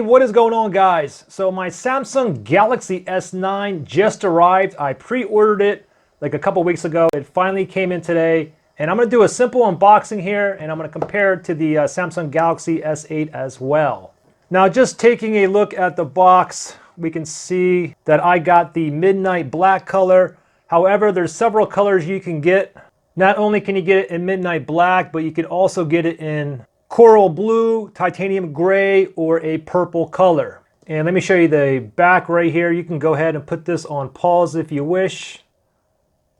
Hey, what is going on, guys? So my Samsung Galaxy S9 just arrived. I pre-ordered it like a couple weeks ago. It finally came in today, and I'm going to do a simple unboxing here, and I'm going to compare it to the Samsung Galaxy S8 as well. Now, just taking a look at the box, we can see that I got the midnight black color. However, there's several colors you can get. Not only can you get it in midnight black, but you can also get it in coral blue, titanium gray, or a purple color. And let me show you the back right here. You can go ahead and put this on pause if you wish.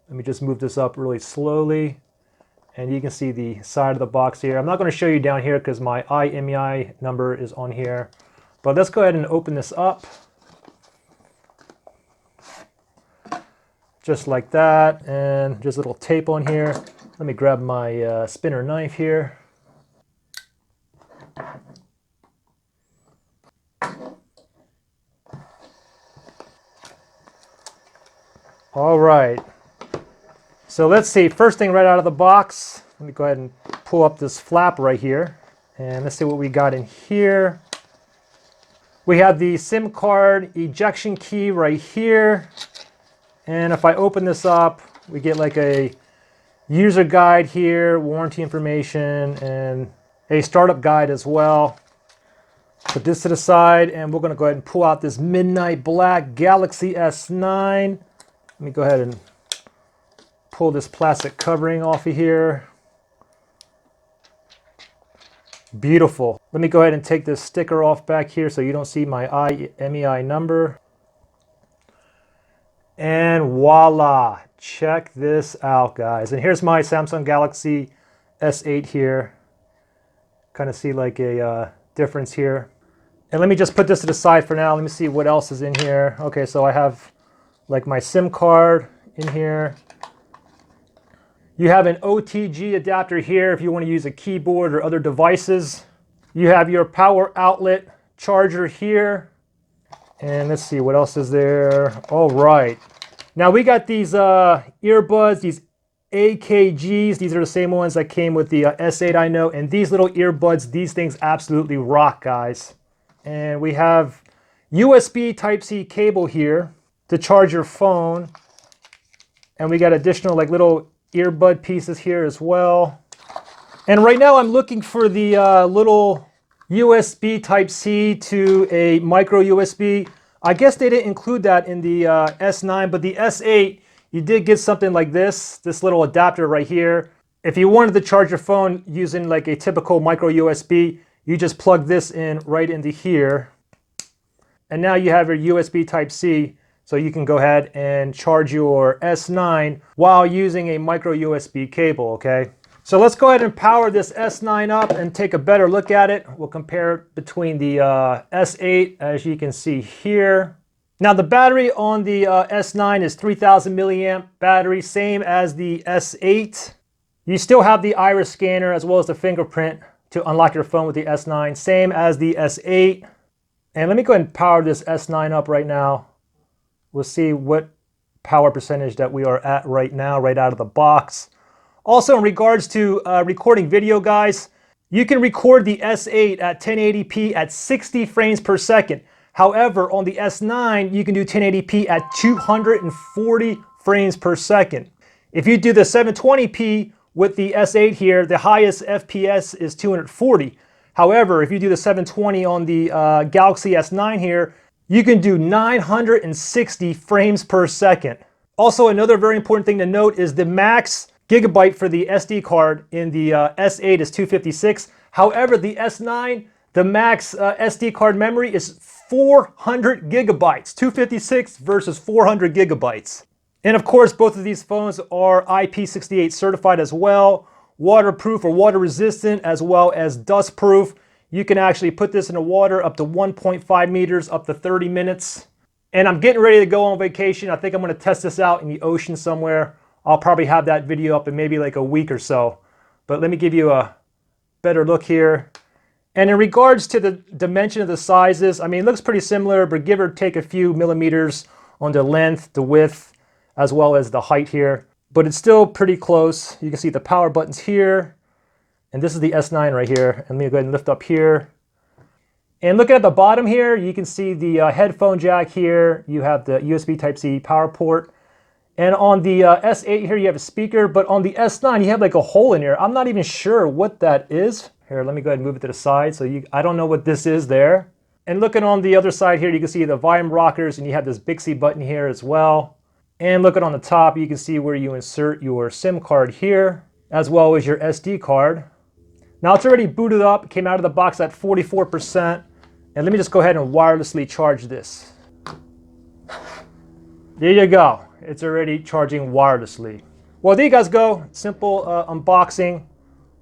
Let me just move this up really slowly. And you can see the side of the box here. I'm not going to show you down here because my IMEI number is on here. But let's go ahead and open this up. Just like that. And just a little tape on here. Let me grab my spinner knife here. All right, so let's see, first thing right out of the box, let me go ahead and pull up this flap right here, and let's see what we got in here. We have the SIM card ejection key right here, and if I open this up, we get like a user guide here, warranty information, and a startup guide as well. Put this to the side, and we're going to go ahead and pull out this midnight black Galaxy S9. Let me go ahead and pull this plastic covering off of here. Beautiful. Let me go ahead and take this sticker off back here so you don't see my IMEI number. And voila, check this out, guys. And here's my Samsung Galaxy S8 here. Kind of see like a difference here. And let me just put this to the side for now. Let me see what else is in here. Okay, so I have like my SIM card in here. You have an OTG adapter here if you want to use a keyboard or other devices. You have your power outlet charger here. And let's see, what else is there? All right. Now we got these earbuds, these AKGs. These are the same ones that came with the S8, I know. And these little earbuds, these things absolutely rock, guys. And we have USB Type-C cable here to charge your phone, and we got additional like little earbud pieces here as well. And right now I'm looking for the little USB Type-C to a micro USB. I guess they didn't include that in the S9, but the S8, you did get something like this little adapter right here. If you wanted to charge your phone using like a typical micro USB, you just plug this in right into here, and now you have your USB Type-C. So you can go ahead and charge your S9 while using a micro USB cable, okay? So let's go ahead and power this S9 up and take a better look at it. We'll compare it between the S8, as you can see here. Now the battery on the S9 is 3000 milliamp battery, same as the S8. You still have the iris scanner as well as the fingerprint to unlock your phone with the S9, same as the S8. And let me go ahead and power this S9 up right now. We'll see what power percentage that we are at right now, right out of the box. Also, in regards to recording video, guys, you can record the S8 at 1080p at 60 frames per second. However, on the S9, you can do 1080p at 240 frames per second. If you do the 720p with the S8 here, the highest FPS is 240. However, if you do the 720 on the Galaxy S9 here, you can do 960 frames per second. Also, another very important thing to note is the max gigabyte for the SD card in the S8 is 256. However, the S9, the max SD card memory is 400 gigabytes, 256 versus 400 gigabytes. And of course, both of these phones are IP68 certified as well, waterproof or water resistant, as well as dust proof. You can actually put this in the water up to 1.5 meters, up to 30 minutes. And I'm getting ready to go on vacation. I think I'm going to test this out in the ocean somewhere. I'll probably have that video up in maybe like a week or so. But let me give you a better look here. And in regards to the dimension of the sizes, I mean, it looks pretty similar, but give or take a few millimeters on the length, the width, as well as the height here. But it's still pretty close. You can see the power buttons here. And this is the S9 right here. And let me go ahead and lift up here. And looking at the bottom here, you can see the headphone jack here. You have the USB Type-C power port. And on the S8 here, you have a speaker, but on the S9, you have like a hole in here. I'm not even sure what that is. Here, let me go ahead and move it to the side. I don't know what this is there. And looking on the other side here, you can see the volume rockers, and you have this Bixby button here as well. And looking on the top, you can see where you insert your SIM card here, as well as your SD card. Now it's already booted up, it came out of the box at 44%. And let me just go ahead and wirelessly charge this. There you go. It's already charging wirelessly. Well, there you guys go. Simple unboxing.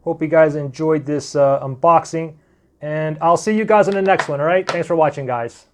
Hope you guys enjoyed this unboxing. And I'll see you guys in the next one, all right? Thanks for watching, guys.